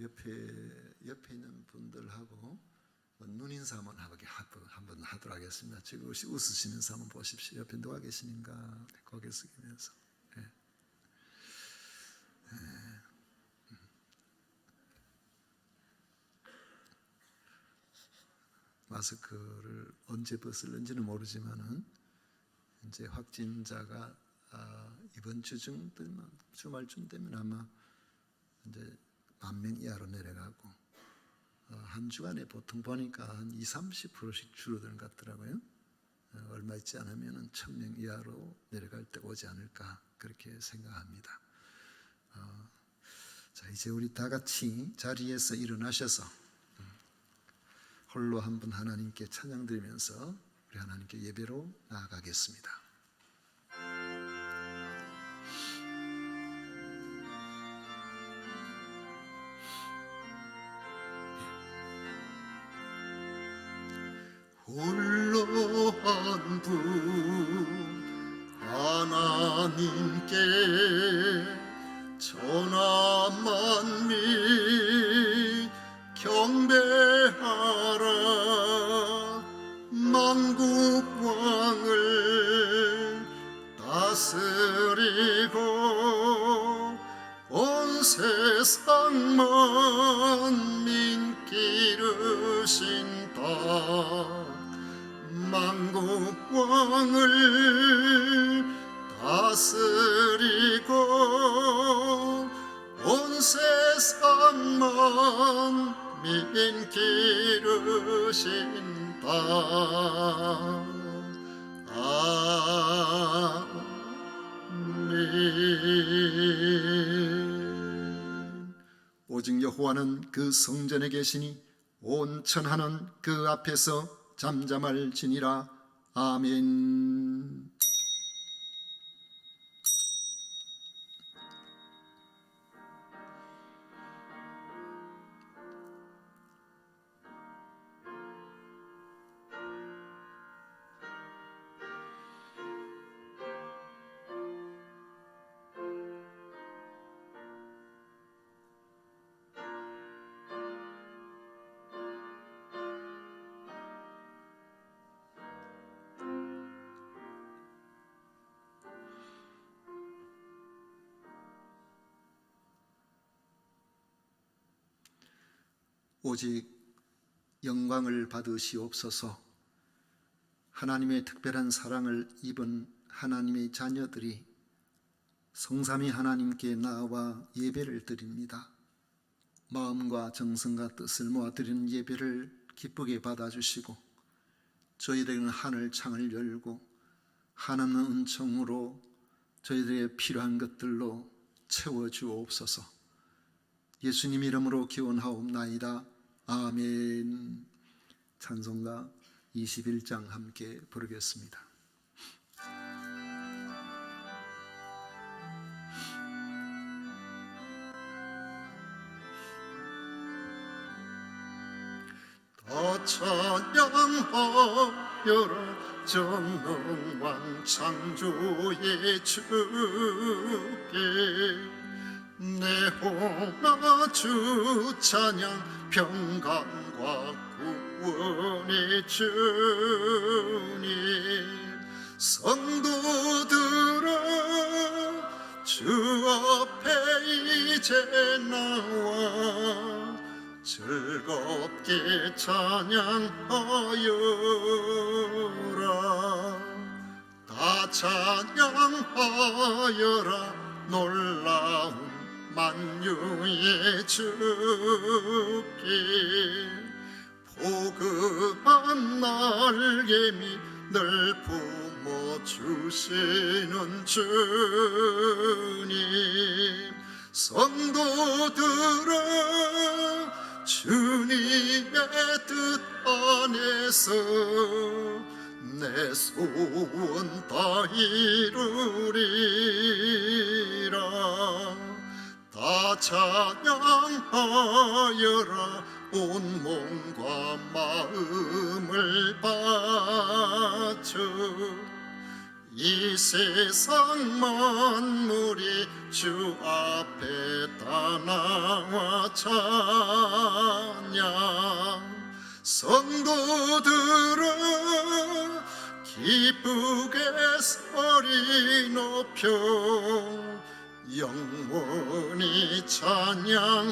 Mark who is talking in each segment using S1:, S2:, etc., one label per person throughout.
S1: 옆에 있는 분들하고 눈인사 한번 하도록 하겠습니다. 지금 웃으시면서 한번 보십시오. 옆에 누가 계시는가 고개 숙이면서. 네. 마스크를 언제 벗을는지는 모르지만은 이제 확진자가 이번 주말쯤 되면 아마 이제 10,000명 이하로 내려가고 한 주간에 보통 보니까 한 20-30%씩 줄어드는 것 같더라고요. 얼마 있지 않으면 1,000명 이하로 내려갈 때 오지 않을까 그렇게 생각합니다. 자, 이제 우리 다 같이 자리에서 일어나셔서 홀로 한 분 하나님께 찬양 드리면서 우리 하나님께 예배로 나아가겠습니다. 홀로 한 분 하나님께 천하 만민 경배하라. 만국 왕을 다스리고 온 세상 만민 기르신다. 만국 왕을 다스리고 온 세상 만민 기르신다. 아멘. 오직 여호와는 그 성전에 계시니 온 천하는 그 앞에서 잠잠할지니라. 아멘. 오직 영광을 받으시옵소서. 하나님의 특별한 사랑을 입은 하나님의 자녀들이 성삼위 하나님께 나와 예배를 드립니다. 마음과 정성과 뜻을 모아 드리는 예배를 기쁘게 받아주시고 저희들에게는 하늘 창을 열고 하나님 은총으로 저희들의 필요한 것들로 채워주옵소서. 예수님 이름으로 기원하옵나이다. 아멘. 찬송가 21장 함께 부르겠습니다. 더 찬양하여라 전능왕 창조의 주께. 내 호나 주 찬양 평강과 구원의 주님. 성도들아 주 앞에 이제 나와 즐겁게 찬양하여라. 다 찬양하여라 놀라운 만유의 주께. 포근한 날개미 늘 품어주시는 주님. 성도들아 주님의 뜻 안에서 내 소원 다 이루리라. 다 찬양하여라 온 몸과 마음을 바쳐. 이 세상 만물이 주 앞에 다 나와 찬양. 성도들은 기쁘게 소리 높여 영원히 찬양하여라.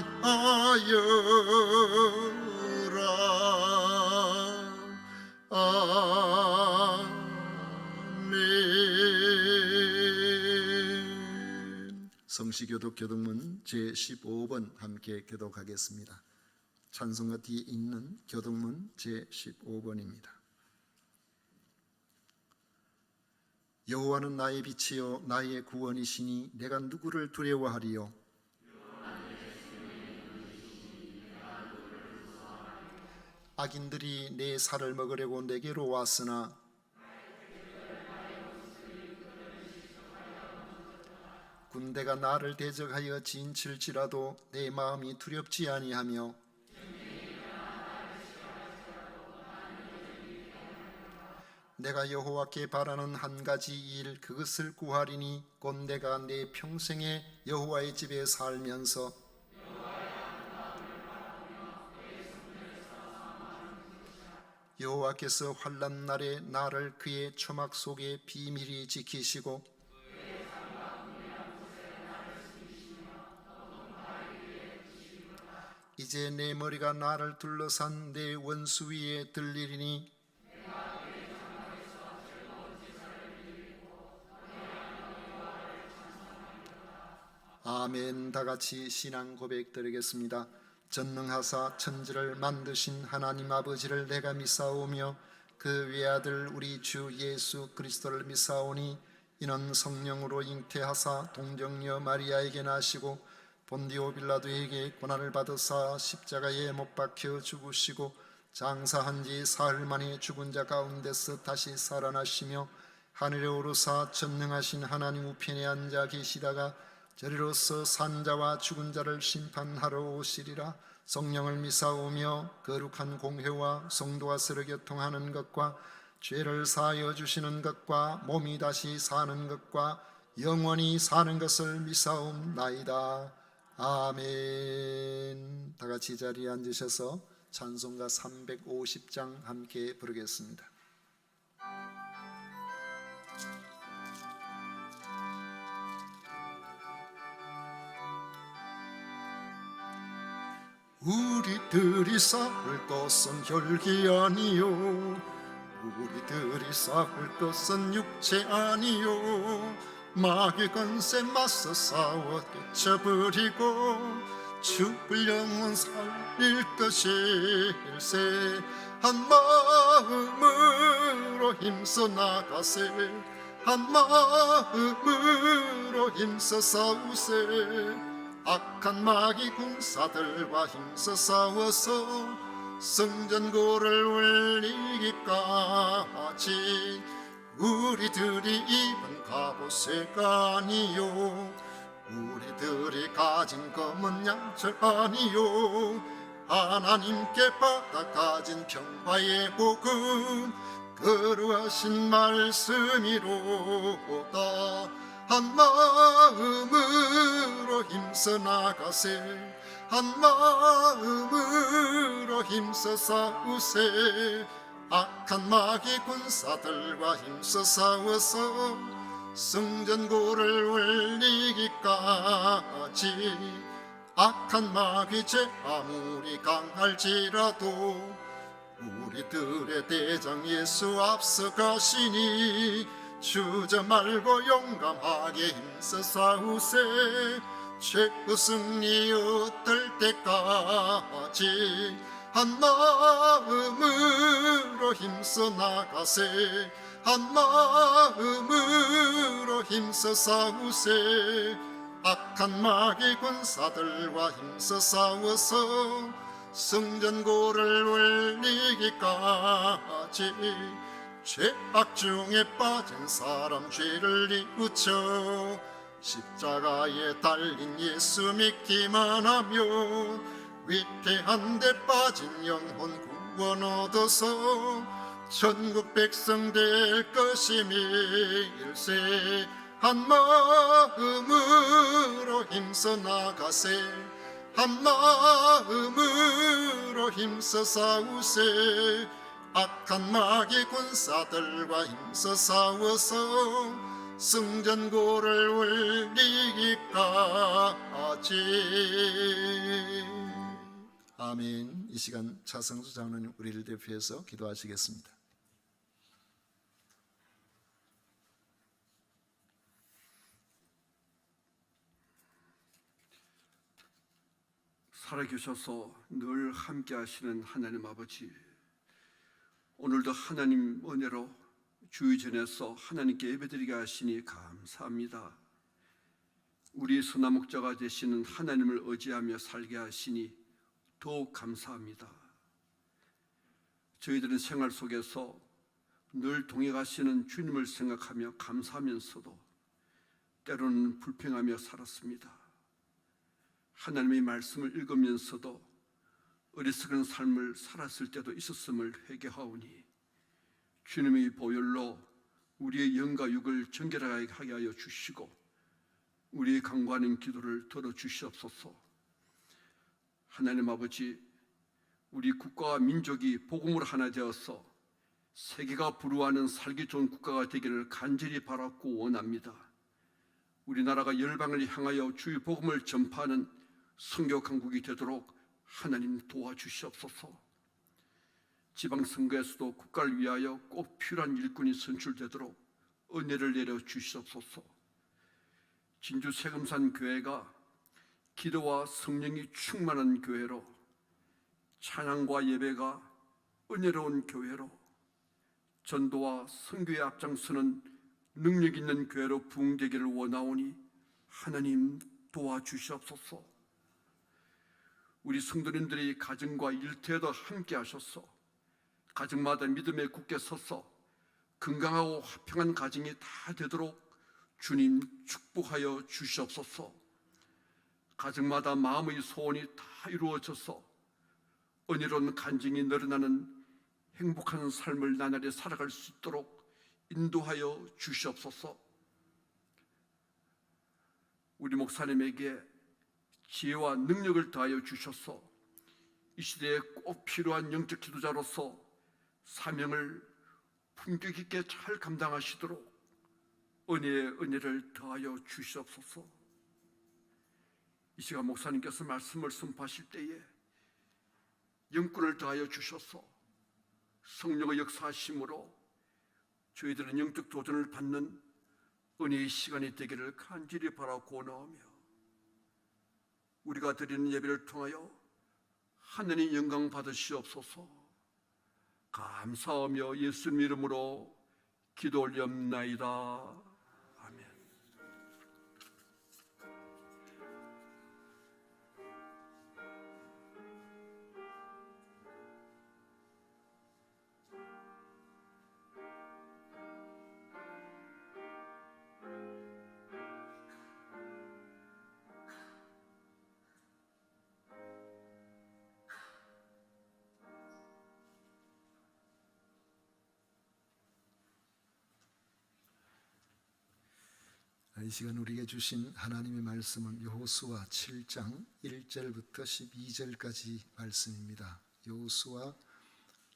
S1: 아멘. 성시교독 교독문 제15번 함께 교독하겠습니다. 찬송가 뒤에 있는 교독문 제15번입니다. 여호와는 나의 빛이요 나의 구원이시니 내가 누구를 두려워하리요. 악인들이 내 살을 먹으려고 내게로 왔으나 군대가 나를 대적하여 진칠지라도 내 마음이 두렵지 아니하며 내가 여호와께 바라는 한 가지 일 그것을 구하리니 곧 내가 내 평생에 여호와의 집에 살면서 여호와께서 환난 날에 나를 그의 초막 속에 비밀히 지키시고 이제 내 머리가 나를 둘러싼 내 원수 위에 들리리니 아멘. 다같이 신앙 고백 드리겠습니다. 전능하사 천지를 만드신 하나님 아버지를 내가 믿사오며 그 외아들 우리 주 예수 그리스도를 믿사오니 이는 성령으로 잉태하사 동정녀 마리아에게 나시고 본디오 빌라도에게 고난을 받으사 십자가에 못 박혀 죽으시고 장사한 지 사흘 만에 죽은 자 가운데서 다시 살아나시며 하늘에 오르사 전능하신 하나님 우편에 앉아 계시다가 저리로서 산자와 죽은 자를 심판하러 오시리라. 성령을 믿사오며 거룩한 공회와 성도와 서로 교통하는 것과 죄를 사하여 주시는 것과 몸이 다시 사는 것과 영원히 사는 것을 믿사옵나이다. 아멘. 다같이 자리에 앉으셔서 찬송가 350장 함께 부르겠습니다. 우리들이 쌓을 것은 혈기 아니요 우리들이 쌓을 것은 육체 아니요 마귀 권세 맞서 싸워 깨쳐버리고 죽을 영혼 살릴 것일세. 한 마음으로 힘써 나가세. 한 마음으로 힘써 싸우세. 악한 마귀 군사들과 힘써 싸워서 성전고를 올리기까지 우리들이 입은 갑옷새가 아니요 우리들이 가진 검은 양철 아니요 하나님께 받아 가진 평화의 복음 거룩하신 말씀이로다. 한 마음으로 힘써 나가세. 한 마음으로 힘써 싸우세. 악한 마귀 군사들과 힘써 싸워서 성전고를 올리기까지. 악한 마귀 죄 아무리 강할지라도 우리들의 대장 예수 앞서 가시니 주저 말고 용감하게 힘써 싸우세. 최후 승리 얻을 때까지 한 마음으로 힘써 나가세. 한 마음으로 힘써 싸우세. 악한 마귀 군사들과 힘써 싸워서 성전고를 올리기까지. 죄악 중에 빠진 사람 죄를 뉘우쳐 십자가에 달린 예수 믿기만 하면 위태한 데 빠진 영혼 구원 얻어서 천국 백성 될 것이미 일세 한 마음으로 힘써 나가세 한 마음으로 힘써 싸우세 악한 마귀 군사들과 힘써 싸워서 승전고를 올리기까지. 아멘. 이 시간 차성수 장로님 우리를 대표해서 기도하시겠습니다.
S2: 살아계셔서 늘 함께 하시는 하나님 아버지, 오늘도 하나님 은혜로 주의전에서 하나님께 예배드리게 하시니 감사합니다. 우리 선화목자가 되시는 하나님을 의지하며 살게 하시니 더욱 감사합니다. 저희들은 생활 속에서 늘 동행하시는 주님을 생각하며 감사하면서도 때로는 불평하며 살았습니다. 하나님의 말씀을 읽으면서도 어리석은 삶을 살았을 때도 있었음을 회개하오니 주님의 보혈로 우리의 영과 육을 정결하게 하게 하여 주시고 우리의 간구하는 기도를 들어주시옵소서. 하나님 아버지, 우리 국가와 민족이 복음으로 하나 되어서 세계가 부러워하는 살기 좋은 국가가 되기를 간절히 바랐고 원합니다. 우리나라가 열방을 향하여 주의 복음을 전파하는 선교 강국이 되도록 하나님 도와주시옵소서. 지방선거에서도 국가를 위하여 꼭 필요한 일꾼이 선출되도록 은혜를 내려 주시옵소서. 진주 세금산 교회가 기도와 성령이 충만한 교회로, 찬양과 예배가 은혜로운 교회로, 전도와 선교에 앞장서는 능력 있는 교회로 부흥되기를 원하오니 하나님 도와주시옵소서. 우리 성도님들이 가정과 일터에도 함께 하셔서 가정마다 믿음에 굳게 서서 건강하고 화평한 가정이 다 되도록 주님 축복하여 주시옵소서. 가정마다 마음의 소원이 다 이루어져서 은혜로운 간증이 늘어나는 행복한 삶을 나날이 살아갈 수 있도록 인도하여 주시옵소서. 우리 목사님에게 지혜와 능력을 더하여 주셔서 이 시대에 꼭 필요한 영적 지도자로서 사명을 품격 있게 잘 감당하시도록 은혜를 더하여 주시옵소서. 이 시간 목사님께서 말씀을 선포하실 때에 영권을 더하여 주셔서 성령의 역사하심으로 저희들은 영적 도전을 받는 은혜의 시간이 되기를 간절히 바라고 원하오며 우리가 드리는 예배를 통하여 하느님 영광 받으시옵소서. 감사하며 예수님 이름으로 기도 올리옵나이다. 아멘.
S1: 이 시간 우리에게 주신 하나님의 말씀은 여호수아 7장 1절부터 12절까지 말씀입니다. 여호수아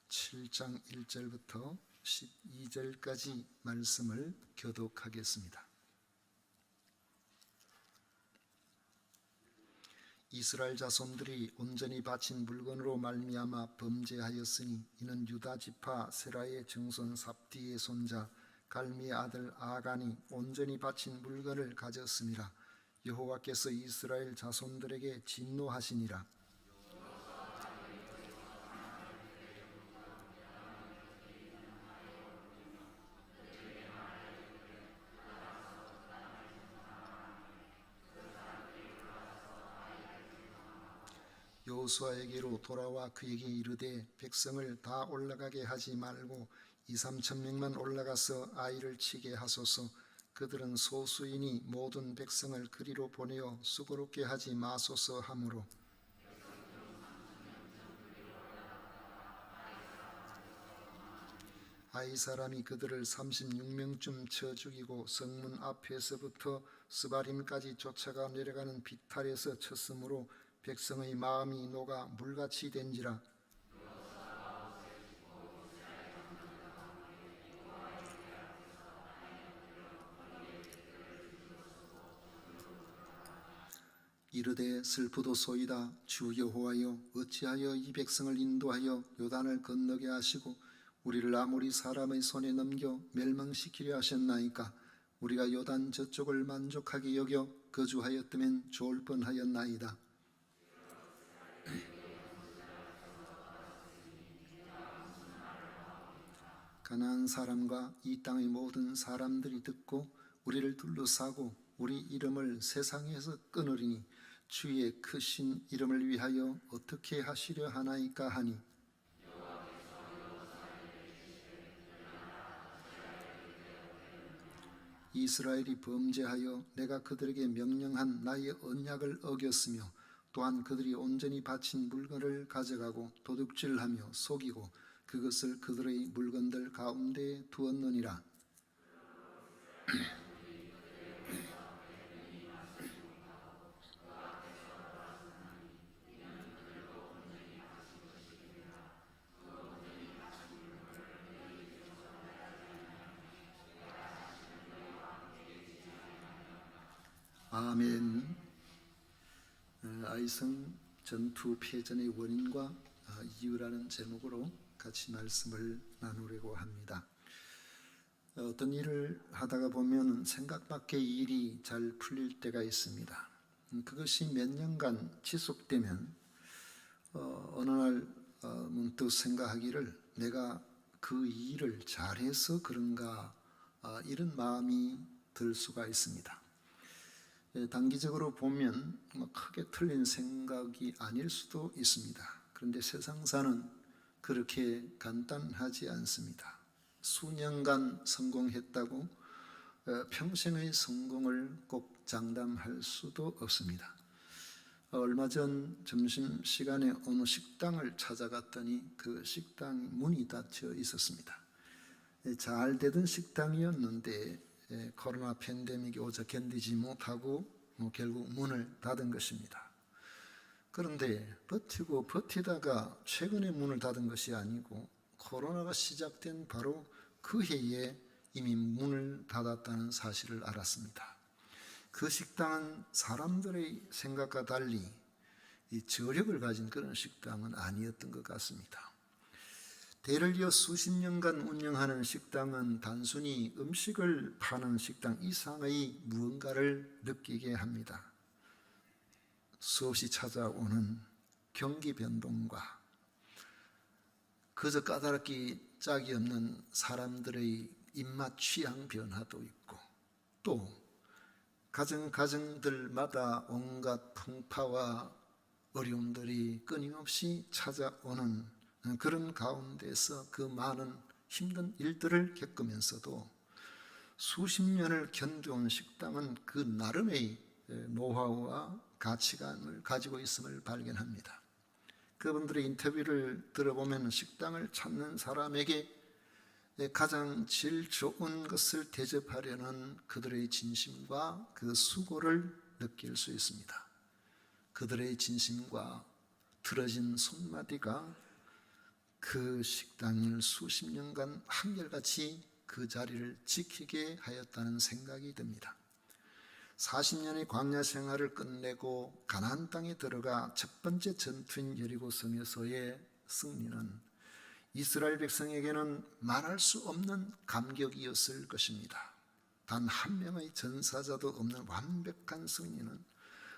S1: 7장 1절부터 12절까지 말씀을 교독하겠습니다. 이스라엘 자손들이 온전히 바친 물건으로 말미암아 범죄하였으니 이는 유다 지파 세라의 증손 삽디의 손자 갈미의 아들 아간이 온전히 바친 물건을 가졌음이라. 여호와께서 이스라엘 자손들에게 진노하시니라. 여호수아에게로 돌아와 그에게 이르되 백성을 다 올라가게 하지 말고 2-3천 명만 올라가서 아이를 치게 하소서. 그들은 소수이니 모든 백성을 그리로 보내어 수고롭게 하지 마소서 하므로 아이 사람이 그들을 36명쯤 쳐 죽이고 성문 앞에서부터 스바림까지 쫓아가 내려가는 비탈에서 쳤으므로 백성의 마음이 녹아 물같이 된지라. 이르되 슬프도소이다. 주 여호와여, 어찌하여 이 백성을 인도하여 요단을 건너게 하시고 우리를 아모리 사람의 손에 넘겨 멸망시키려 하셨나이까. 우리가 요단 저쪽을 만족하게 여겨 거주하였다면 좋을 뻔하였나이다. 가나안 사람과 이 땅의 모든 사람들이 듣고 우리를 둘러싸고 우리 이름을 세상에서 끊으리니 주의 크신 이름을 위하여 어떻게 하시려 하나이까 하니, 이스라엘이 범죄하여 내가 그들에게 명령한 나의 언약을 어겼으며 또한 그들이 온전히 바친 물건을 가져가고 도둑질하며 속이고 그것을 그들의 물건들 가운데 두었느니라. 아멘. 아이성 전투 패전의 원인과 이유라는 제목으로 같이 말씀을 나누려고 합니다. 어떤 일을 하다가 보면 생각 밖의 일이 잘 풀릴 때가 있습니다. 그것이 몇 년간 지속되면 어느 날 문득 생각하기를 내가 그 일을 잘해서 그런가, 이런 마음이 들 수가 있습니다. 단기적으로 보면 크게 틀린 생각이 아닐 수도 있습니다. 그런데 세상사는 그렇게 간단하지 않습니다. 수년간 성공했다고 평생의 성공을 꼭 장담할 수도 없습니다. 얼마 전 점심시간에 어느 식당을 찾아갔더니 그 식당 문이 닫혀 있었습니다. 잘 되던 식당이었는데 코로나 팬데믹이 오자 견디지 못하고 결국 문을 닫은 것입니다. 그런데 버티고 버티다가 최근에 문을 닫은 것이 아니고 코로나가 시작된 바로 그 해에 이미 문을 닫았다는 사실을 알았습니다. 그 식당은 사람들의 생각과 달리 이 저력을 가진 그런 식당은 아니었던 것 같습니다. 대를 이어 수십 년간 운영하는 식당은 단순히 음식을 파는 식당 이상의 무언가를 느끼게 합니다. 수없이 찾아오는 경기 변동과 그저 까다롭기 짝이 없는 사람들의 입맛 취향 변화도 있고, 또 가정들마다 온갖 풍파와 어려움들이 끊임없이 찾아오는 그런 가운데서 그 많은 힘든 일들을 겪으면서도 수십 년을 견뎌온 식당은 그 나름의 노하우와 가치관을 가지고 있음을 발견합니다. 그분들의 인터뷰를 들어보면 식당을 찾는 사람에게 가장 질 좋은 것을 대접하려는 그들의 진심과 그 수고를 느낄 수 있습니다. 그들의 진심과 틀어진 손마디가 그 식당을 수십 년간 한결같이 그 자리를 지키게 하였다는 생각이 듭니다. 40년의 광야 생활을 끝내고 가나안 땅에 들어가 첫 번째 전투인 여리고성에서의 승리는 이스라엘 백성에게는 말할 수 없는 감격이었을 것입니다. 단 한 명의 전사자도 없는 완벽한 승리는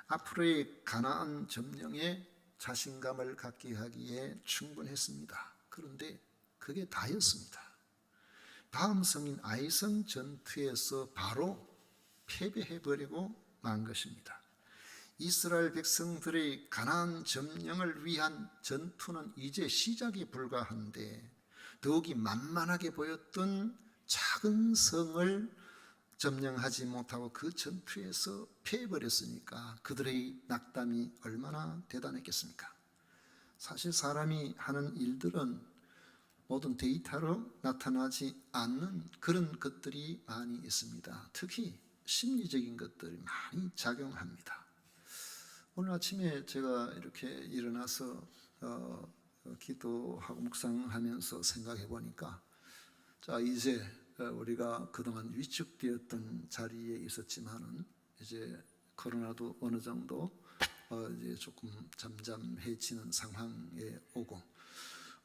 S1: 앞으로의 가나안 점령에 자신감을 갖게 하기에 충분했습니다. 그런데 그게 다였습니다. 다음 성인 아이성 전투에서 바로 패배해버리고 만 것입니다. 이스라엘 백성들의 가나안 점령을 위한 전투는 이제 시작이 불과한데 더욱이 만만하게 보였던 작은 성을 점령하지 못하고 그 전투에서 패해버렸으니까 그들의 낙담이 얼마나 대단했겠습니까? 사실 사람이 하는 일들은 모든 데이터로 나타나지 않는 그런 것들이 많이 있습니다. 특히 심리적인 것들이 많이 작용합니다. 오늘 아침에 제가 이렇게 일어나서 기도하고 묵상하면서 생각해 보니까, 자, 이제 우리가 그동안 위축되었던 자리에 있었지만은 이제 코로나도 어느 정도 이제 조금 잠잠해지는 상황에 오고,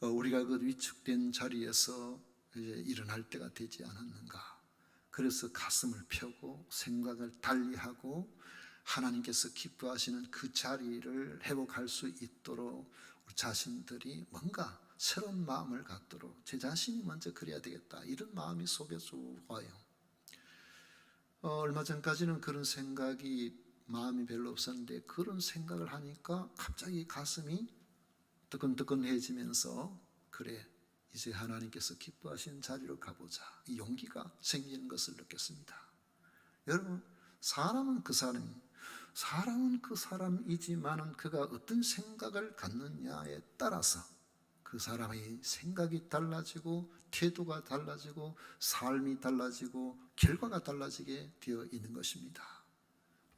S1: 우리가 그 위축된 자리에서 이제 일어날 때가 되지 않았는가. 그래서 가슴을 펴고 생각을 달리하고 하나님께서 기뻐하시는 그 자리를 회복할 수 있도록 우리 자신들이 뭔가 새로운 마음을 갖도록 제 자신이 먼저 그래야 되겠다, 이런 마음이 속에 쭉 와요. 얼마 전까지는 그런 생각이 마음이 별로 없었는데, 그런 생각을 하니까 갑자기 가슴이 뜨끈뜨끈해지면서, 그래, 이제 하나님께서 기뻐하시는 자리로 가보자, 이 용기가 생기는 것을 느꼈습니다. 여러분, 사람은 그 사람이지만은 그가 어떤 생각을 갖느냐에 따라서 그 사람의 생각이 달라지고 태도가 달라지고 삶이 달라지고 결과가 달라지게 되어 있는 것입니다.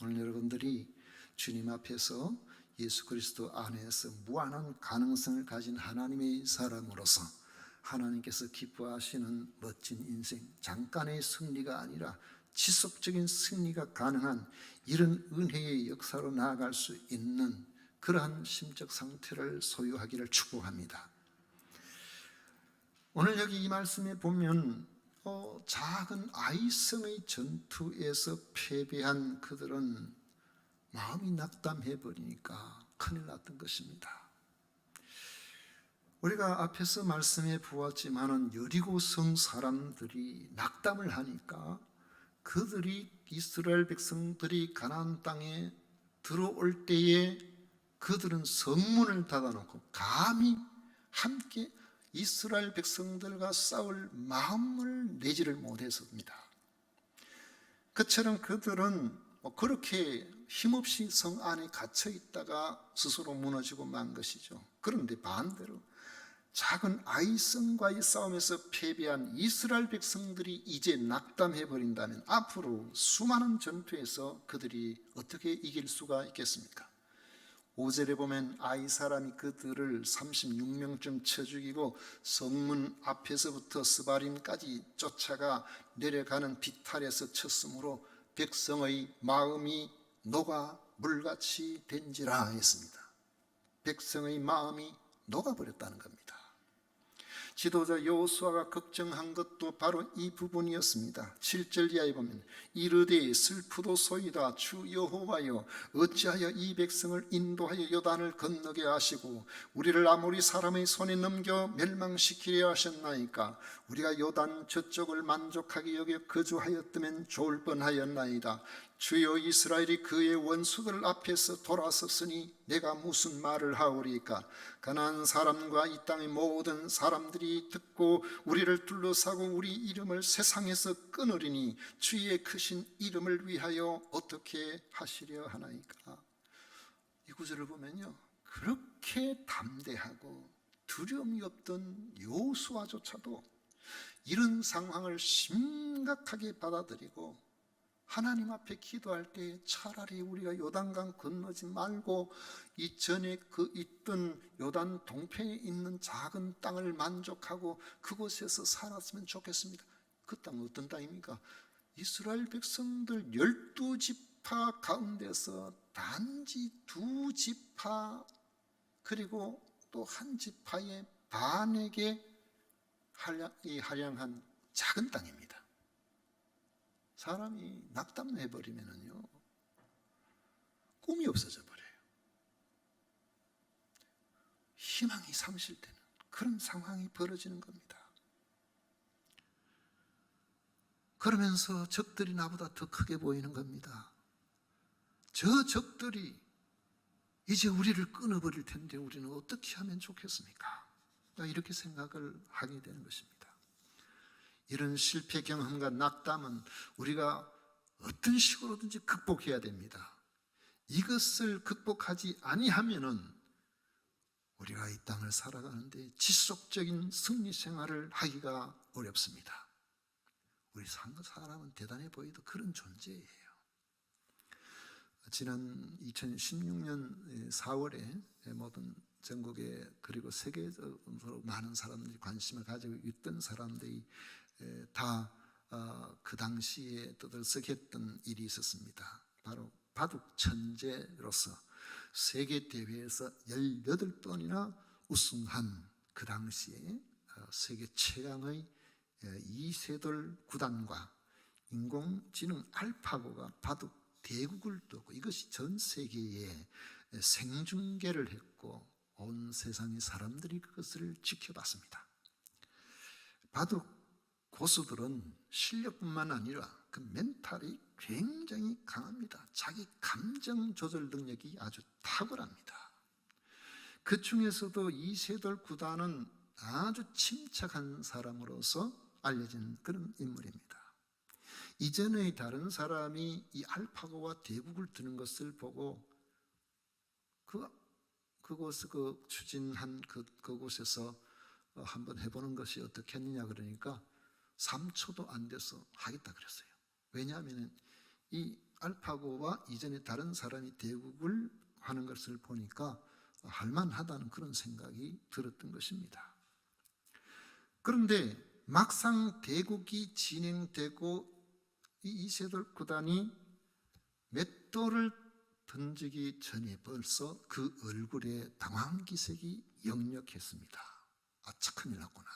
S1: 오늘 여러분들이 주님 앞에서 예수 그리스도 안에서 무한한 가능성을 가진 하나님의 사람으로서 하나님께서 기뻐하시는 멋진 인생, 잠깐의 승리가 아니라 지속적인 승리가 가능한 이런 은혜의 역사로 나아갈 수 있는 그러한 심적 상태를 소유하기를 축복합니다. 오늘 여기 이 말씀에 보면 작은 아이성의 전투에서 패배한 그들은 마음이 낙담해 버리니까 큰일 났던 것입니다. 우리가 앞에서 말씀해 보았지만은 여리고성 사람들이 낙담을 하니까 그들이, 이스라엘 백성들이 가나안 땅에 들어올 때에 그들은 성문을 닫아놓고 감히 함께 이스라엘 백성들과 싸울 마음을 내지를 못했습니다. 그처럼 그들은 그렇게 힘없이 성 안에 갇혀 있다가 스스로 무너지고 만 것이죠. 그런데 반대로 작은 아이성과의 싸움에서 패배한 이스라엘 백성들이 이제 낙담해 버린다면 앞으로 수많은 전투에서 그들이 어떻게 이길 수가 있겠습니까? 5절에 보면 아이 사람이 그들을 36명쯤 쳐 죽이고 성문 앞에서부터 스바림까지 쫓아가 내려가는 비탈에서 쳤으므로 백성의 마음이 녹아 물같이 된지라 했습니다. 백성의 마음이 녹아버렸다는 겁니다. 지도자 여호수아가 걱정한 것도 바로 이 부분이었습니다. 7절 이하에 보면 이르되 슬프도소이다 주 여호와여 어찌하여 이 백성을 인도하여 요단을 건너게 하시고 우리를 아모리 사람의 손에 넘겨 멸망시키려 하셨나이까. 우리가 요단 저쪽을 만족하게 여겨 거주하였다면 좋을 뻔하였나이다. 주여 이스라엘이 그의 원수들 앞에서 돌아섰으니 내가 무슨 말을 하오리까. 가나안 사람과 이 땅의 모든 사람들이 듣고 우리를 둘러싸고 우리 이름을 세상에서 끊으리니 주의 크신 이름을 위하여 어떻게 하시려 하나이까. 이 구절을 보면요, 그렇게 담대하고 두려움이 없던 여호수아조차도 이런 상황을 심각하게 받아들이고 하나님 앞에 기도할 때 차라리 우리가 요단강 건너지 말고 이전에 그 있던 요단 동편에 있는 작은 땅을 만족하고 그곳에서 살았으면 좋겠습니다. 그 땅은 어떤 땅입니까? 이스라엘 백성들 12지파 가운데서 단지 2지파 그리고 또 한 지파의 반에게 한량한 작은 땅입니다. 사람이 낙담해버리면요 꿈이 없어져 버려요. 희망이 상실되는 그런 상황이 벌어지는 겁니다. 그러면서 적들이 나보다 더 크게 보이는 겁니다. 저 적들이 이제 우리를 끊어버릴 텐데 우리는 어떻게 하면 좋겠습니까? 이렇게 생각을 하게 되는 것입니다. 이런 실패 경험과 낙담은 우리가 어떤 식으로든지 극복해야 됩니다. 이것을 극복하지 아니하면은 우리가 이 땅을 살아가는데 지속적인 승리 생활을 하기가 어렵습니다. 우리 사람은 대단해 보이도 그런 존재예요. 지난 2016년 4월에 모든 전국에 그리고 세계적으로 많은 사람들이 관심을 가지고 있던 사람들이 다 그 당시에 떠들썩했던 일이 있었습니다. 바로 바둑 천재로서 세계 대회에서 18번이나 우승한 그 당시에 세계 최강의 이세돌 구단과 인공지능 알파고가 바둑 대국을 두고 이것이 전 세계에 생중계를 했고 온 세상의 사람들이 그것을 지켜봤습니다. 바둑 고수들은 실력뿐만 아니라 그 멘탈이 굉장히 강합니다. 자기 감정 조절 능력이 아주 탁월합니다. 그 중에서도 이세돌 구단은 아주 침착한 사람으로서 알려진 그런 인물입니다. 이전에 다른 사람이 이 알파고와 대국을 두는 것을 보고 그곳을 추진한 그곳에서 한번 해보는 것이 어떻겠느냐 그러니까 3초도 안 돼서 하겠다 그랬어요. 왜냐하면 이 알파고와 이전에 다른 사람이 대국을 하는 것을 보니까 할만하다는 그런 생각이 들었던 것입니다. 그런데 막상 대국이 진행되고 이 이세돌 구단이 몇 돌을 던지기 전에 벌써 그 얼굴에 당황기색이 역력했습니다. 아, 큰일 났구나.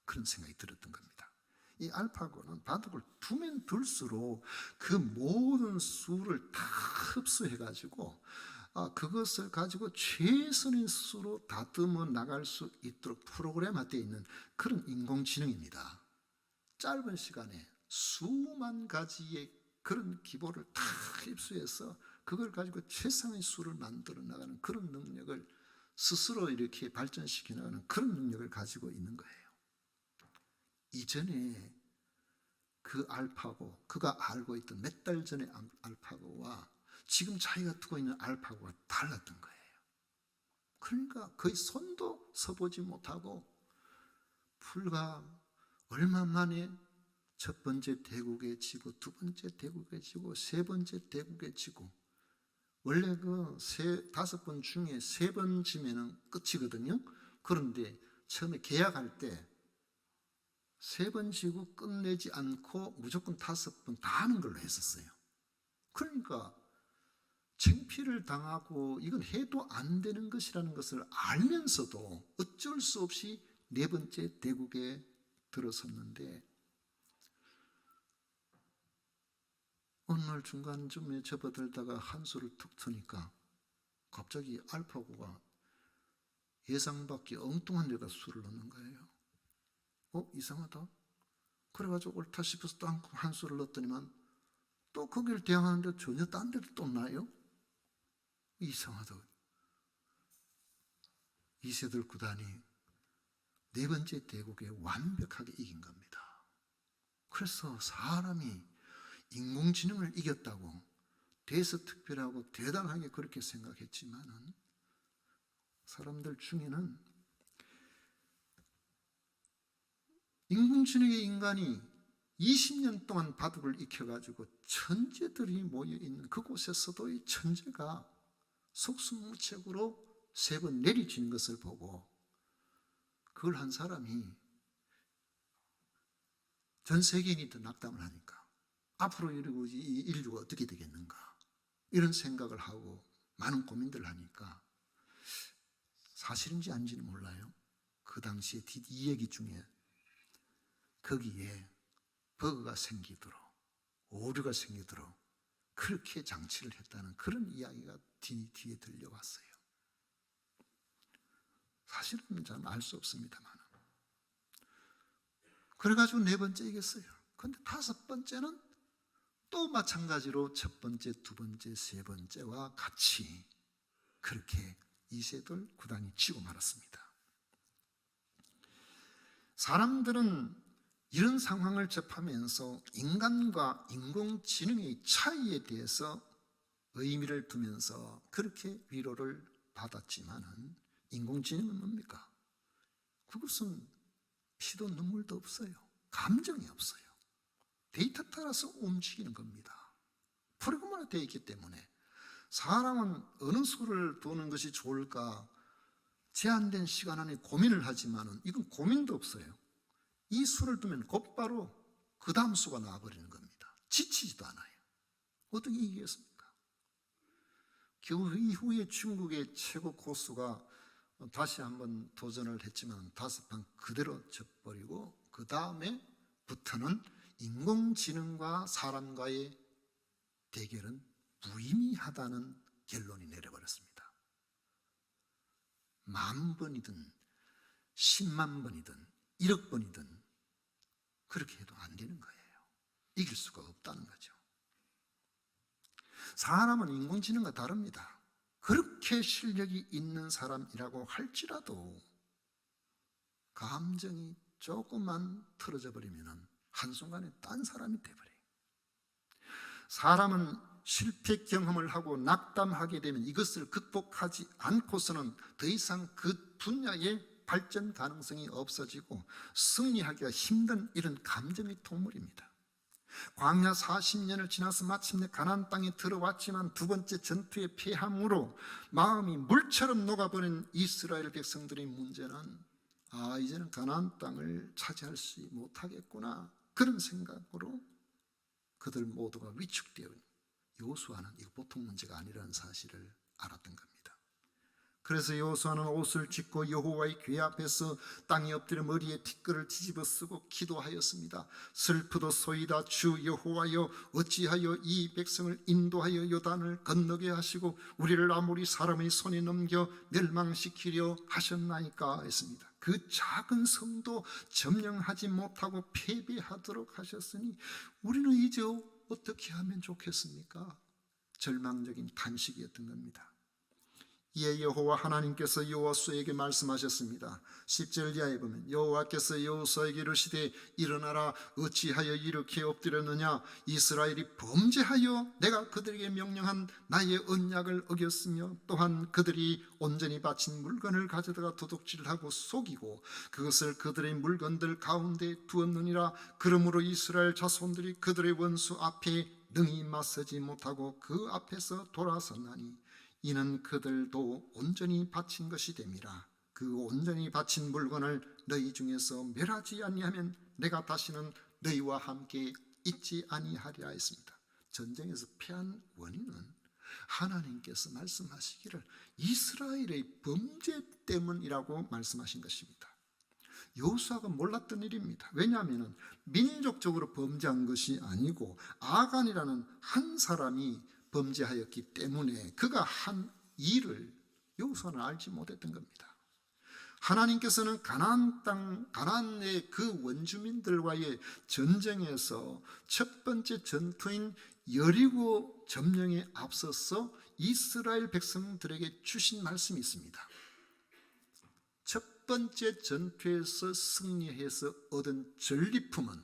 S1: 그런 생각이 들었던 겁니다. 이 알파고는 바둑을 두면 둘수록 그 모든 수를 다 흡수해가지고 그것을 가지고 최선의 수로 다듬어 나갈 수 있도록 프로그램화되어 있는 그런 인공지능입니다. 짧은 시간에 수만 가지의 그런 기보를 다 흡수해서 그걸 가지고 최상의 수를 만들어 나가는 그런 능력을 스스로 이렇게 발전시켜 나가는 그런 능력을 가지고 있는 거예요. 이전에 그 알파고, 그가 알고 있던 몇 달 전의 알파고와 지금 자기가 두고 있는 알파고가 달랐던 거예요. 그러니까 거의 손도 서보지 못하고 불과 얼마 만에 첫 번째 대국에 지고 두 번째 대국에 지고 세 번째 대국에 지고 원래 그 다섯 번 중에 세 번 지면은 끝이거든요. 그런데 처음에 계약할 때 세 번 지고 끝내지 않고 무조건 5번 다 하는 걸로 했었어요. 그러니까 창피를 당하고 이건 해도 안 되는 것이라는 것을 알면서도 어쩔 수 없이 네 번째 대국에 들어섰는데 어느 날 중간쯤에 접어들다가 한 수를 툭 트니까 갑자기 알파고가 예상 밖에 엉뚱한 데다 수를 넣는 거예요. 이상하다. 그래가지고 옳다 싶어서 또 한 수를 넣었더니만 또 거기를 대항하는데 전혀 딴 데를 또 놔요. 이상하다. 이세돌 구단이 네 번째 대국에 완벽하게 이긴 겁니다. 그래서 사람이 인공지능을 이겼다고 대서특별하고 대단하게 그렇게 생각했지만은 사람들 중에는 인공지능의 인간이 20년 동안 바둑을 익혀가지고 천재들이 모여있는 그곳에서도 이 천재가 속수무책으로 3번 내리치는 것을 보고 그걸 한 사람이 전 세계인이 더 낙담을 하니까 앞으로 이 인류가 어떻게 되겠는가 이런 생각을 하고 많은 고민들을 하니까 사실인지 아닌지는 몰라요. 그 당시에 이 얘기 중에 거기에 버그가 생기도록 오류가 생기도록 그렇게 장치를 했다는 그런 이야기가 뒤에 들려왔어요. 사실은 잘 알 수 없습니다만 그래가지고 네 번째 이겼어요. 그런데 5번째는 또 마찬가지로 첫 번째, 두 번째, 세 번째와 같이 그렇게 이세돌 구단이 지고 말았습니다. 사람들은 이런 상황을 접하면서 인간과 인공지능의 차이에 대해서 의미를 두면서 그렇게 위로를 받았지만은 인공지능은 뭡니까? 그것은 피도 눈물도 없어요. 감정이 없어요. 데이터 따라서 움직이는 겁니다. 프로그램화 되어 있기 때문에 사람은 어느 수를 두는 것이 좋을까 제한된 시간 안에 고민을 하지만은 이건 고민도 없어요. 이 수를 두면 곧바로 그 다음 수가 나와버리는 겁니다. 지치지도 않아요. 어떻게 이기겠습니까? 그 이후에 중국의 최고 고수가 다시 한번 도전을 했지만 5판 그대로 져버리고 그 다음에부터는 인공지능과 사람과의 대결은 무의미하다는 결론이 내려버렸습니다. 10,000번이든 10만 번이든 1억 번이든 그렇게 해도 안 되는 거예요. 이길 수가 없다는 거죠. 사람은 인공지능과 다릅니다. 그렇게 실력이 있는 사람이라고 할지라도 감정이 조금만 틀어져 버리면 한순간에 딴 사람이 돼버려요. 사람은 실패 경험을 하고 낙담하게 되면 이것을 극복하지 않고서는 더 이상 그 분야의 발전 가능성이 없어지고 승리하기가 힘든 이런 감정의 동물입니다. 광야 40년을 지나서 마침내 가나안 땅에 들어왔지만 두 번째 전투에 패함으로 마음이 물처럼 녹아버린 이스라엘 백성들의 문제는 이제는 가나안 땅을 차지할 수 못하겠구나, 그런 생각으로 그들 모두가 위축되어 여호수아는 이거 보통 문제가 아니라는 사실을 알았던 겁니다. 그래서 여호수아는 옷을 찢고 여호와의 궤 앞에서 땅에 엎드려 머리에 티끌을 뒤집어 쓰고 기도하였습니다. 슬프도소이다. 주 여호와여, 어찌하여 이 백성을 인도하여 요단을 건너게 하시고 우리를 아모리 사람의 손에 넘겨 멸망시키려 하셨나이까 했습니다. 그 작은 성도 점령하지 못하고 패배하도록 하셨으니 우리는 이제 어떻게 하면 좋겠습니까? 절망적인 탄식이었던 겁니다. 이에 여호와 하나님께서 여호수아에게 말씀하셨습니다. 10절 이하에 보면 여호와께서 여호수아에게 이르시되 일어나라, 어찌하여 이렇게 엎드렸느냐? 이스라엘이 범죄하여 내가 그들에게 명령한 나의 언약을 어겼으며 또한 그들이 온전히 바친 물건을 가져다가 도둑질하고 속이고 그것을 그들의 물건들 가운데 두었느니라. 그러므로 이스라엘 자손들이 그들의 원수 앞에 능히 맞서지 못하고 그 앞에서 돌아섰나니 이는 그들도 온전히 바친 것이 됨이라. 그 온전히 바친 물건을 너희 중에서 멸하지 아니하면 내가 다시는 너희와 함께 있지 아니하리라 했습니다. 전쟁에서 패한 원인은 하나님께서 말씀하시기를 이스라엘의 범죄 때문이라고 말씀하신 것입니다. 여호수아가 몰랐던 일입니다. 왜냐하면 민족적으로 범죄한 것이 아니고 아간이라는 한 사람이 범죄하였기 때문에 그가 한 일을 여호수아는 알지 못했던 겁니다. 하나님께서는 가나안 땅, 가나안의 그 원주민들과의 전쟁에서 첫 번째 전투인 여리고 점령에 앞서서 이스라엘 백성들에게 주신 말씀이 있습니다. 첫 번째 전투에서 승리해서 얻은 전리품은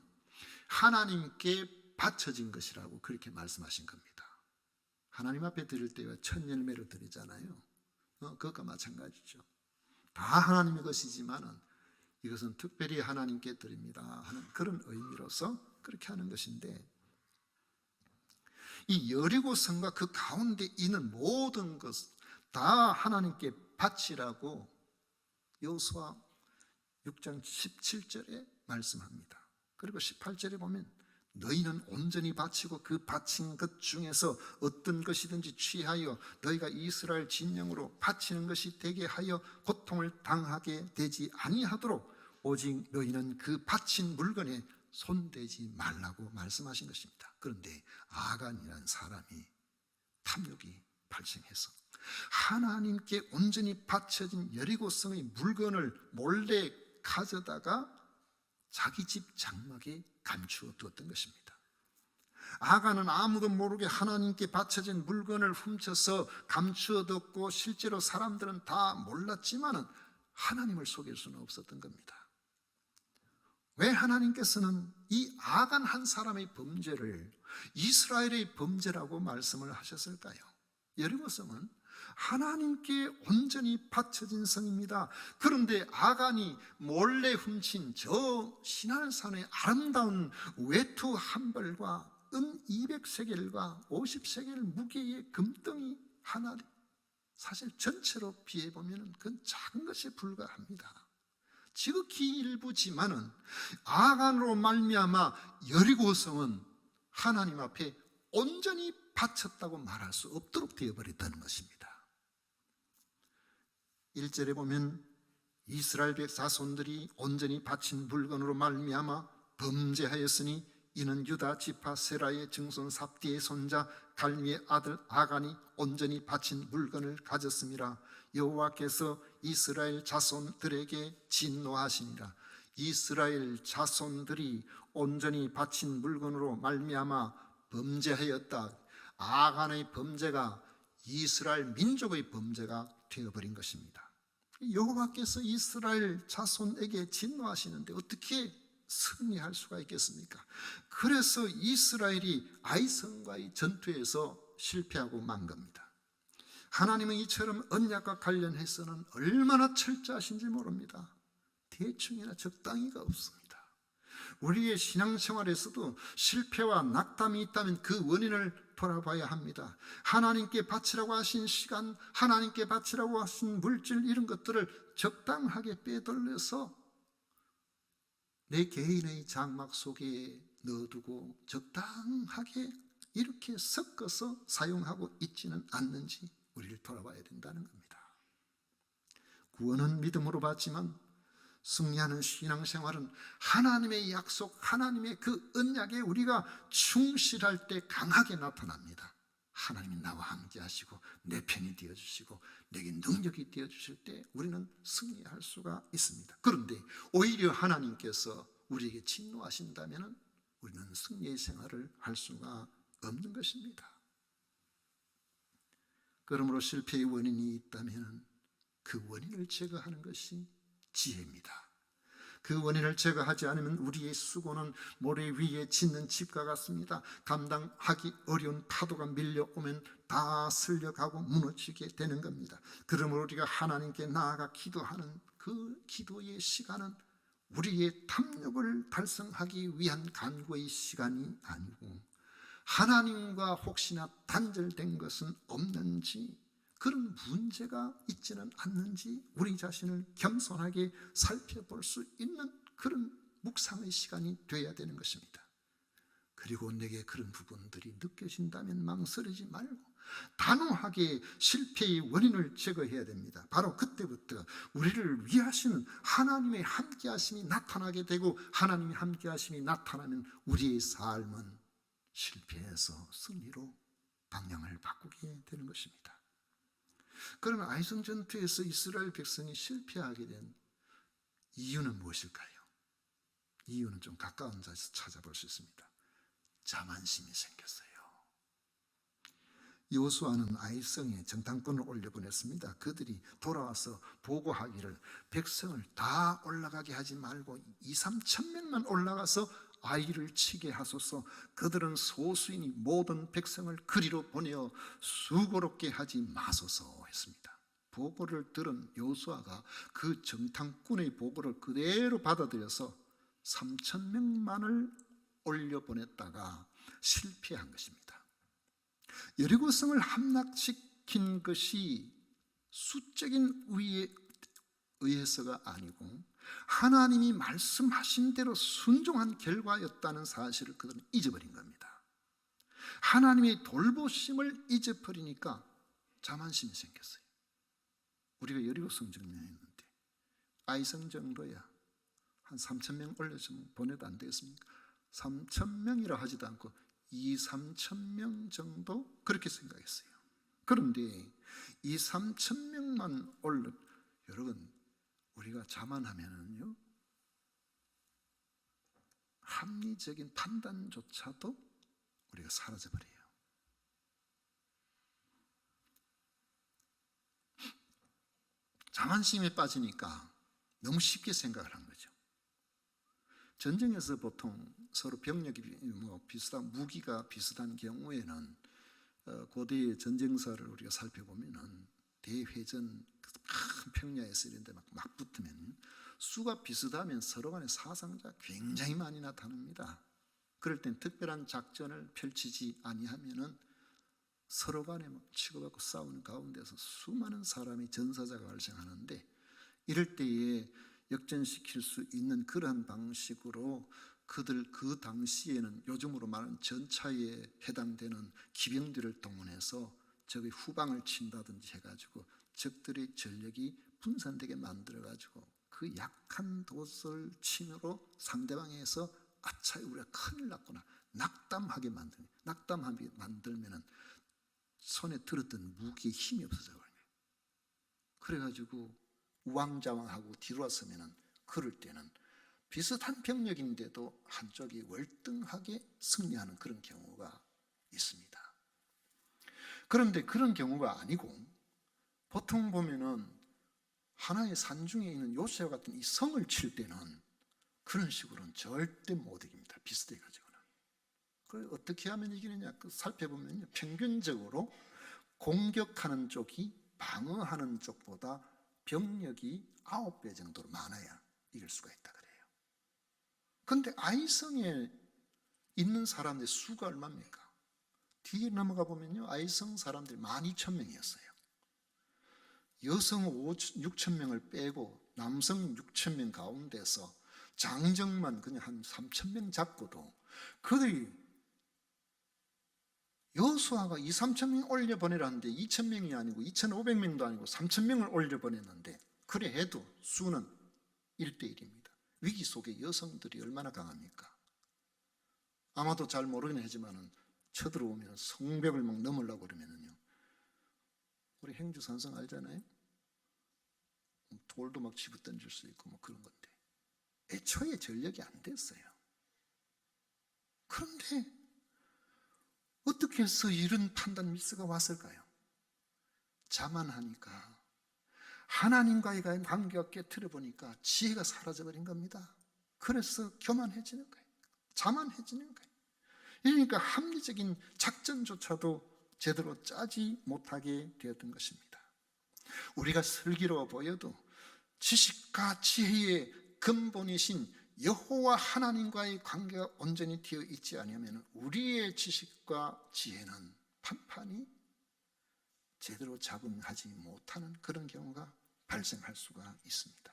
S1: 하나님께 바쳐진 것이라고 그렇게 말씀하신 겁니다. 하나님 앞에 드릴 때와 첫 열매로 드리잖아요. 그것과 마찬가지죠. 다 하나님의 것이지만은 이것은 특별히 하나님께 드립니다 하는 그런 의미로서 그렇게 하는 것인데, 이 여리고 성과 그 가운데 있는 모든 것 다 하나님께 바치라고 여호수아 6장 17절에 말씀합니다. 그리고 18절에 보면 너희는 온전히 바치고 그 바친 것 중에서 어떤 것이든지 취하여 너희가 이스라엘 진영으로 바치는 것이 되게 하여 고통을 당하게 되지 아니하도록 오직 너희는 그 바친 물건에 손대지 말라고 말씀하신 것입니다. 그런데 아간이라는 사람이 탐욕이 발생해서 하나님께 온전히 바쳐진 여리고성의 물건을 몰래 가져다가 자기 집 장막에 감추어 두었던 것입니다. 아간은 아무도 모르게 하나님께 바쳐진 물건을 훔쳐서 감추어 뒀고 실제로 사람들은 다 몰랐지만은 하나님을 속일 수는 없었던 겁니다. 왜 하나님께서는 이 아간 한 사람의 범죄를 이스라엘의 범죄라고 말씀을 하셨을까요? 여리고성은 하나님께 온전히 바쳐진 성입니다. 그런데 아간이 몰래 훔친 저 시날산의 아름다운 외투 한 벌과 은 200세겔과 50세겔 무게의 금덩이 하나, 사실 전체로 비해보면 그건 작은 것에 불과합니다. 지극히 일부지만은 아간으로 말미암아 여리고성은 하나님 앞에 온전히 바쳤다고 말할 수 없도록 되어버렸다는 것입니다. 1절에 보면 이스라엘 백자손들이 온전히 바친 물건으로 말미암아 범죄하였으니 이는 유다 지파 세라의 증손 삽디의 손자 갈미의 아들 아간이 온전히 바친 물건을 가졌습니다. 여호와께서 이스라엘 자손들에게 진노하시니라. 이스라엘 자손들이 온전히 바친 물건으로 말미암아 범죄하였다. 아간의 범죄가 이스라엘 민족의 범죄가 되어버린 것입니다. 여호와께서 이스라엘 자손에게 진노하시는데 어떻게 승리할 수가 있겠습니까? 그래서 이스라엘이 아이성과의 전투에서 실패하고 만 겁니다. 하나님은 이처럼 언약과 관련해서는 얼마나 철저하신지 모릅니다. 대충이나 적당히가 없습니다. 우리의 신앙생활에서도 실패와 낙담이 있다면 그 원인을 돌아봐야 합니다. 하나님께 바치라고 하신 시간, 하나님께 바치라고 하신 물질, 이런 것들을 적당하게 빼돌려서 내 개인의 장막 속에 넣어두고 적당하게 이렇게 섞어서 사용하고 있지는 않는지 우리를 돌아봐야 된다는 겁니다. 구원은 믿음으로 받지만 승리하는 신앙생활은 하나님의 약속, 하나님의 그 언약에 우리가 충실할 때 강하게 나타납니다. 하나님이 나와 함께 하시고 내 편이 되어주시고 내게 능력이 되어주실 때 우리는 승리할 수가 있습니다. 그런데 오히려 하나님께서 우리에게 진노하신다면 우리는 승리의 생활을 할 수가 없는 것입니다. 그러므로 실패의 원인이 있다면 그 원인을 제거하는 것이 지혜입니다. 그 원인을 제거하지 않으면 우리의 수고는 모래 위에 짓는 집과 같습니다. 감당하기 어려운 파도가 밀려오면 다 쓸려가고 무너지게 되는 겁니다. 그러므로 우리가 하나님께 나아가 기도하는 그 기도의 시간은 우리의 탐욕을 달성하기 위한 간구의 시간이 아니고 하나님과 혹시나 단절된 것은 없는지, 그런 문제가 있지는 않는지 우리 자신을 겸손하게 살펴볼 수 있는 그런 묵상의 시간이 되어야 되는 것입니다. 그리고 내게 그런 부분들이 느껴진다면 망설이지 말고 단호하게 실패의 원인을 제거해야 됩니다. 바로 그때부터 우리를 위하시는 하나님의 함께하심이 나타나게 되고, 하나님의 함께하심이 나타나면 우리의 삶은 실패해서 승리로 방향을 바꾸게 되는 것입니다. 그러면 아이성 전투에서 이스라엘 백성이 실패하게 된 이유는 무엇일까요? 이유는 좀 가까운 자리에서 찾아볼 수 있습니다. 자만심이 생겼어요. 여호수아는 아이성에 정탐꾼을 올려보냈습니다. 그들이 돌아와서 보고하기를 백성을 다 올라가게 하지 말고 2-3천 명만 올라가서 아이를 치게 하소서. 그들은 소수이니 모든 백성을 그리로 보내어 수고롭게 하지 마소서 했습니다. 보고를 들은 여호수아가 그 정탐꾼의 보고를 그대로 받아들여서 3,000명만을 올려보냈다가 실패한 것입니다. 여리고성을 함락시킨 것이 수적인 우위에 의해서가 아니고 하나님이 말씀하신 대로 순종한 결과였다는 사실을 그들은 잊어버린 겁니다. 하나님의 돌보심을 잊어버리니까 자만심이 생겼어요. 우리가 여리고성 정리했는데 아이성 정도야 한 3,000명 올려주면 보내도 안 되겠습니까? 3,000명이라 하지도 않고 2-3,000명 정도 그렇게 생각했어요. 그런데 2-3,000명만 올려, 여러분 우리가 자만하면은요 합리적인 판단조차도 우리가 사라져버려요. 자만심에 빠지니까 너무 쉽게 생각을 한 거죠. 전쟁에서 보통 서로 병력이 비슷한 무기가 비슷한 경우에는 고대의 전쟁사를 우리가 살펴보면은 대회전 큰 평야에서 이런데 막 붙으면 수가 비슷하면 서로 간에 사상자 굉장히 많이 나타납니다. 그럴 땐 특별한 작전을 펼치지 아니하면은 서로 간에 막 치고받고 싸우는 가운데서 수많은 사람이 전사자가 발생하는데, 이럴 때에 역전시킬 수 있는 그러한 방식으로 그들 그 당시에는 요즘으로 말하는 전차에 해당되는 기병들을 동원해서 적의 후방을 친다든지 해가지고 적들의 전력이 분산되게 만들어가지고 그 약한 도설 침으로 상대방에서 아차 우리가 큰일 났구나 낙담하게 만들면은 손에 들었던 무기에 힘이 없어져 버려요. 그래가지고 우왕좌왕하고 뒤로 왔으면은 그럴 때는 비슷한 병력인데도 한쪽이 월등하게 승리하는 그런 경우가 있습니다. 그런데 그런 경우가 아니고 보통 보면은 하나의 산중에 있는 요새와 같은 이 성을 칠 때는 그런 식으로는 절대 못 이깁니다. 비슷해 가지고는. 그 어떻게 하면 이기느냐? 그 살펴보면요, 평균적으로 공격하는 쪽이 방어하는 쪽보다 병력이 9배 정도로 많아야 이길 수가 있다 그래요. 그런데 아이성에 있는 사람들의 수가 얼마입니까? 뒤에 넘어가 보면요, 아이성 사람들이 12,000명이었어요. 여성 6,000명을 빼고 남성 6,000명 가운데서 장정만 그냥 한 3,000명 잡고도 그들이 여호수아가 2,000~3,000명 올려보내라는데 2,000명이 아니고 2,500명도 아니고 3,000명을 올려보냈는데, 그래 해도 수는 1대1입니다. 위기 속에 여성들이 얼마나 강합니까? 아마도 잘 모르긴 하지만은 쳐들어오면 성벽을 막 넘으려고 그러면은요, 우리 행주산성 알잖아요? 돌도 막 집어던질 수 있고 뭐 그런 건데 애초에 전력이 안 됐어요. 그런데 어떻게 해서 이런 판단 미스가 왔을까요? 자만하니까, 하나님과의 관계가 깨트려 보니까 지혜가 사라져버린 겁니다. 그래서 교만해지는 거예요. 자만해지는 거예요. 그러니까 합리적인 작전조차도 제대로 짜지 못하게 되었던 것입니다. 우리가 슬기로워 보여도 지식과 지혜의 근본이신 여호와 하나님과의 관계가 온전히 되어 있지 않으면 우리의 지식과 지혜는 판판이 제대로 작용하지 못하는 그런 경우가 발생할 수가 있습니다.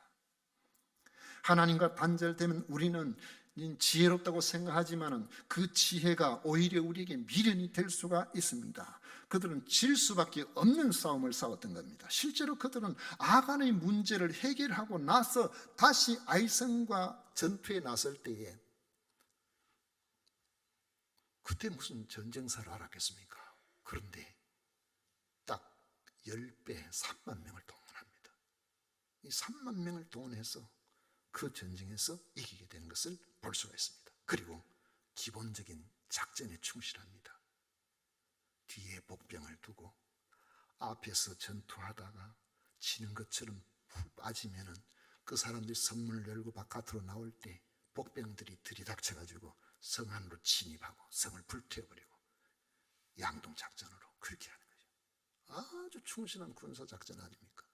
S1: 하나님과 단절되면 우리는 지혜롭다고 생각하지만 그 지혜가 오히려 우리에게 미련이 될 수가 있습니다. 그들은 질 수밖에 없는 싸움을 싸웠던 겁니다. 실제로 그들은 아간의 문제를 해결하고 나서 다시 아이성과 전투에 나설 때에 그때 무슨 전쟁사를 알았겠습니까? 그런데 딱 10배 3만 명을 동원합니다. 이 3만 명을 동원해서 그 전쟁에서 이기게 되는 것을 볼 수가 있습니다. 그리고 기본적인 작전에 충실합니다. 뒤에 복병을 두고 앞에서 전투하다가 지는 것처럼 푹 빠지면은 그 사람들이 성문을 열고 바깥으로 나올 때 복병들이 들이닥쳐가지고 성 안으로 진입하고 성을 불태워버리고 양동작전으로 그렇게 하는 거죠. 아주 충실한 군사작전 아닙니까?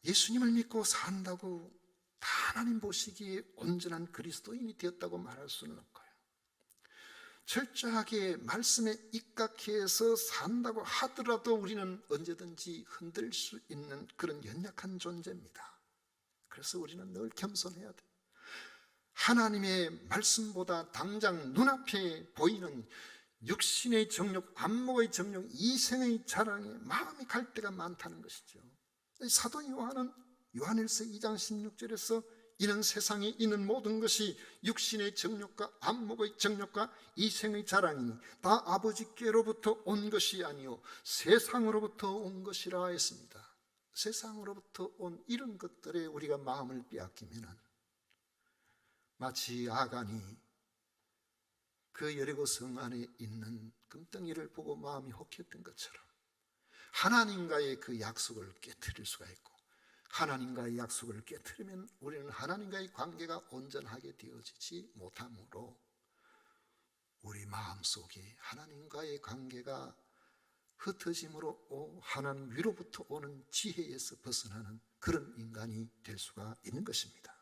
S1: 예수님을 믿고 산다고 다 하나님 보시기에 온전한 그리스도인이 되었다고 말할 수는 없고요. 철저하게 말씀에 입각해서 산다고 하더라도 우리는 언제든지 흔들 수 있는 그런 연약한 존재입니다. 그래서 우리는 늘 겸손해야 돼요. 하나님의 말씀보다 당장 눈앞에 보이는 육신의 정욕, 안목의 정욕, 이생의 자랑에 마음이 갈 때가 많다는 것이죠. 사도 요한은 요한일서 2장 16절에서 이는 세상에 있는 모든 것이 육신의 정욕과 안목의 정욕과 이생의 자랑이니 다 아버지께로부터 온 것이 아니요 세상으로부터 온 것이라 했습니다. 세상으로부터 온 이런 것들에 우리가 마음을 빼앗기면 마치 아간이 그 여리고 성 안에 있는 금덩이를 보고 마음이 혹했던 것처럼 하나님과의 그 약속을 깨트릴 수가 있고, 하나님과의 약속을 깨트리면 우리는 하나님과의 관계가 온전하게 되어지지 못하므로 우리 마음속에 하나님과의 관계가 흩어짐으로 하나님 위로부터 오는 지혜에서 벗어나는 그런 인간이 될 수가 있는 것입니다.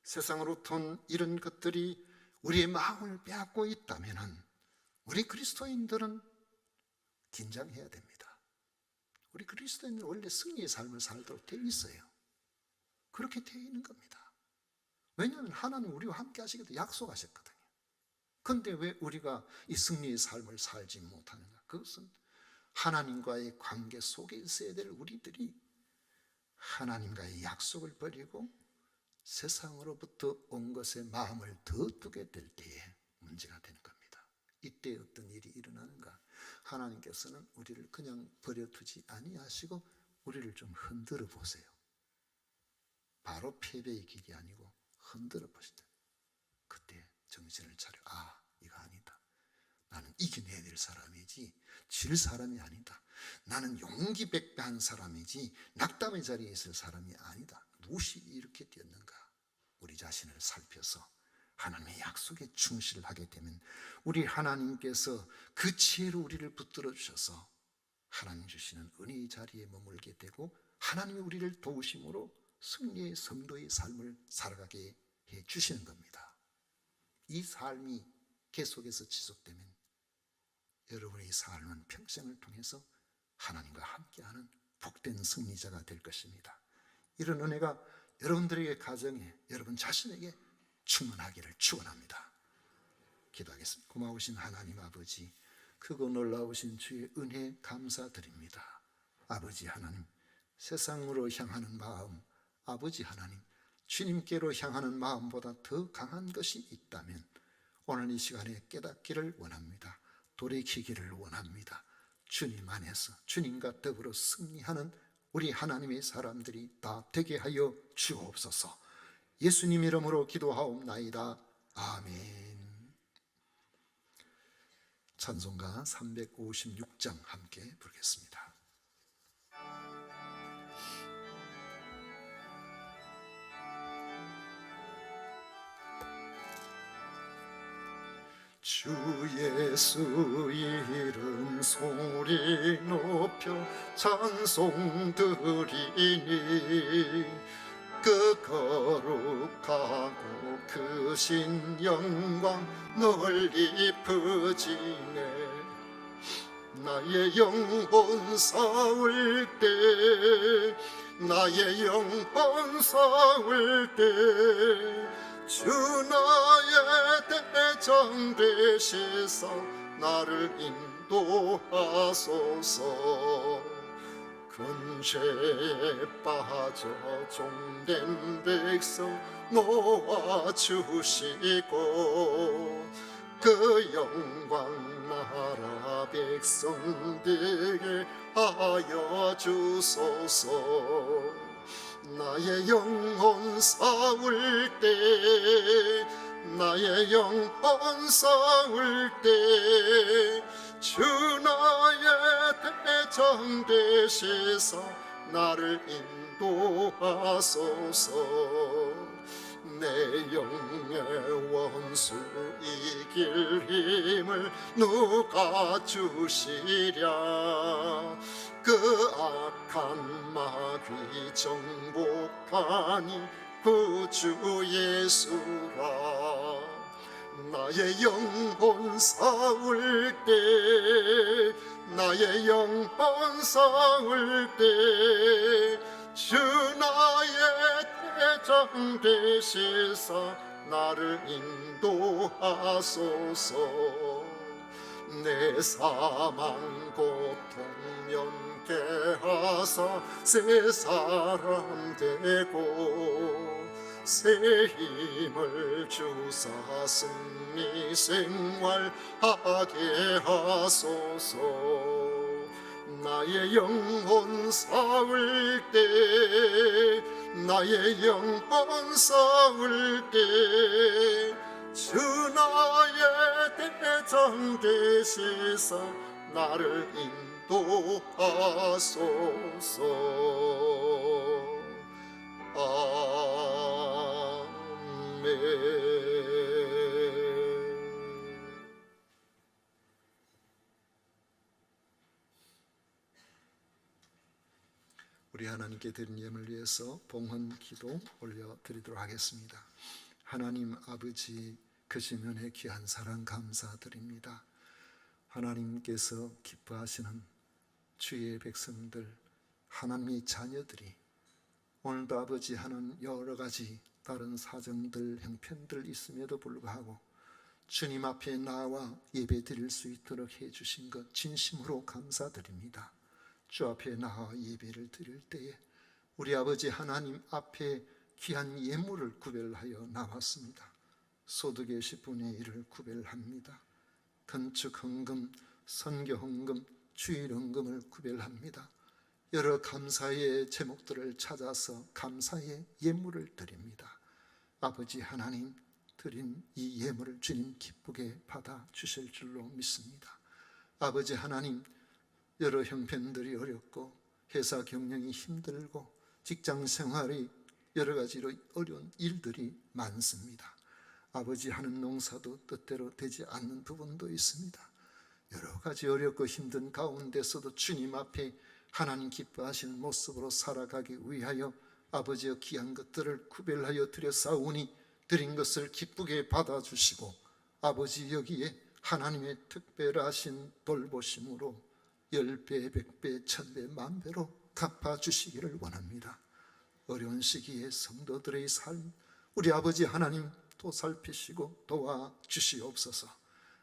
S1: 세상으로부터 온 이런 것들이 우리의 마음을 빼앗고 있다면 우리 그리스도인들은 긴장해야 됩니다. 우리 그리스도인들은 원래 승리의 삶을 살도록 되어 있어요. 그렇게 되어 있는 겁니다. 왜냐하면 하나님 우리와 함께 하시겠다 약속하셨거든요. 그런데 왜 우리가 이 승리의 삶을 살지 못하는가? 그것은 하나님과의 관계 속에 있어야 될 우리들이 하나님과의 약속을 버리고 세상으로부터 온 것에 마음을 더 두게 될 때에 문제가 되는 겁니다. 이때 어떤 일이 일어나는가? 하나님께서는 우리를 그냥 버려두지 아니하시고 우리를 좀 흔들어 보세요. 바로 패배의 길이 아니고 흔들어 보시다. 그때 정신을 차려. 이거 아니다. 나는 이겨내야 될 사람이지 질 사람이 아니다. 나는 용기 백배한 사람이지 낙담의 자리에 있을 사람이 아니다. 무엇이 이렇게 되었는가? 우리 자신을 살펴서 하나님의 약속에 충실하게 되면 우리 하나님께서 그 지혜로 우리를 붙들어 주셔서 하나님 주시는 은혜의 자리에 머물게 되고 하나님이 우리를 도우심으로 승리의 성도의 삶을 살아가게 해 주시는 겁니다. 이 삶이 계속해서 지속되면 여러분의 삶은 평생을 통해서 하나님과 함께하는 복된 승리자가 될 것입니다. 이런 은혜가 여러분들에게 가정에 여러분 자신에게 충만하기를 축원합니다. 기도하겠습니다. 고마우신 하나님 아버지, 크고 놀라우신 주의 은혜 감사드립니다. 아버지 하나님, 세상으로 향하는 마음, 아버지 하나님, 주님께로 향하는 마음보다 더 강한 것이 있다면 오늘 이 시간에 깨닫기를 원합니다. 돌이키기를 원합니다. 주님 안에서 주님과 더불어 승리하는 우리 하나님의 사람들이 다 되게 하여 주옵소서. 예수님 이름으로 기도하옵나이다. 아멘. 찬송가 356장 함께 부르겠습니다. 주 예수 이름 소리 높여 찬송 드리니 그 거룩하고 크신 영광 널리 퍼지네. 나의 영혼 싸울 때 나의 영혼 싸울 때 주 나의 대장 되시사 나를 인도하소서. 근죄에 빠져 종된 백성 놓아주시고 그 영광 나라 백성들에게 하여 주소서. 나의 영혼 싸울 때 나의 영혼 싸울 때 주 나의 대장 되시사 나를 인도하소서. 내 영의 원수 이길 힘을 누가 주시랴. 그 악한 마귀 정복하니 구주 예수라. 나의 영혼 싸울 때 나의 영혼 싸울 때 주 나의 대장 되시사 나를 인도하소서. 내 사망 고통 면케 하사 새 사람 되고 새 힘을 주사 승리 생활하게 하소서. 나의 영혼 싸울 때 나의 영혼 싸울 때 주 나의 대장 되시사 나를 인도하소서. 아멘. 우리 하나님께 드린 예물 위해서 봉헌 기도 올려드리도록 하겠습니다. 하나님 아버지, 크신 은혜 귀한 사랑 감사드립니다. 하나님께서 기뻐하시는 주의 백성들, 하나님의 자녀들이 오늘도 아버지 하는 여러 가지 다른 사정들, 형편들 있음에도 불구하고 주님 앞에 나와 예배 드릴 수 있도록 해주신 것 진심으로 감사드립니다. 주 앞에 나와 예배를 드릴 때에 우리 아버지 하나님 앞에 귀한 예물을 구별하여 나왔습니다. 소득의 10분의 1을 구별합니다. 건축 헌금, 선교 헌금, 주일 헌금을 구별합니다. 여러 감사의 제목들을 찾아서 감사의 예물을 드립니다. 아버지 하나님, 드린 이 예물을 주님 기쁘게 받아 주실 줄로 믿습니다. 아버지 하나님, 여러 형편들이 어렵고 회사 경영이 힘들고 직장 생활이 여러 가지로 어려운 일들이 많습니다. 아버지 하는 농사도 뜻대로 되지 않는 부분도 있습니다. 여러 가지 어렵고 힘든 가운데서도 주님 앞에 하나님 기뻐하시는 모습으로 살아가기 위하여 아버지의 귀한 것들을 구별하여 드렸사오니 드린 것을 기쁘게 받아주시고 아버지 여기에 하나님의 특별하신 돌보심으로 10배, 100배, 1000배, 10,000배로 갚아주시기를 원합니다. 어려운 시기에 성도들의 삶 우리 아버지 하나님 또 살피시고 도와주시옵소서.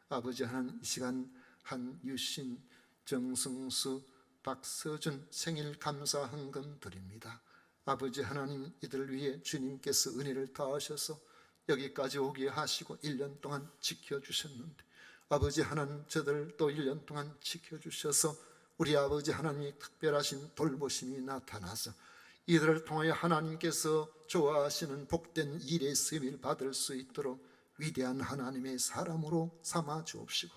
S1: 아버지 하나님, 이 시간 한유신, 정승수, 박서준 생일 감사 헌금 드립니다. 아버지 하나님, 이들 위해 주님께서 은혜를 다하셔서 여기까지 오게 하시고 1년 동안 지켜주셨는데 아버지 하나님, 저들 또 1년 동안 지켜주셔서 우리 아버지 하나님의 특별하신 돌보심이 나타나서 이들을 통하여 하나님께서 좋아하시는 복된 일의 쓰임을 받을 수 있도록 위대한 하나님의 사람으로 삼아 주옵시고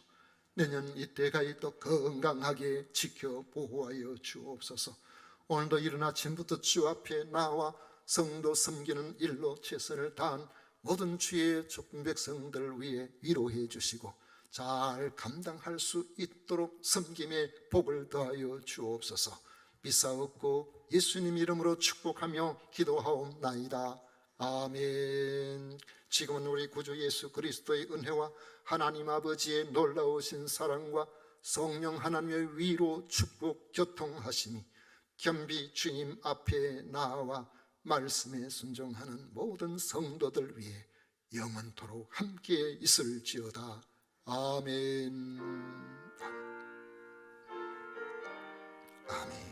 S1: 내년 이때까지 또 건강하게 지켜 보호하여 주옵소서. 오늘도 이른 아침부터 주 앞에 나와 성도 섬기는 일로 최선을 다한 모든 주의 좁은 백성들을 위해 위로해 주시고 잘 감당할 수 있도록 섬김의 복을 더하여 주옵소서. 비싸옵고 예수님 이름으로 축복하며 기도하옵나이다. 아멘. 지금은 우리 구주 예수 그리스도의 은혜와 하나님 아버지의 놀라우신 사랑과 성령 하나님의 위로 축복 교통하심이 겸비 주님 앞에 나와 말씀에 순종하는 모든 성도들 위해 영원토록 함께 있을지어다. 아멘. 아멘.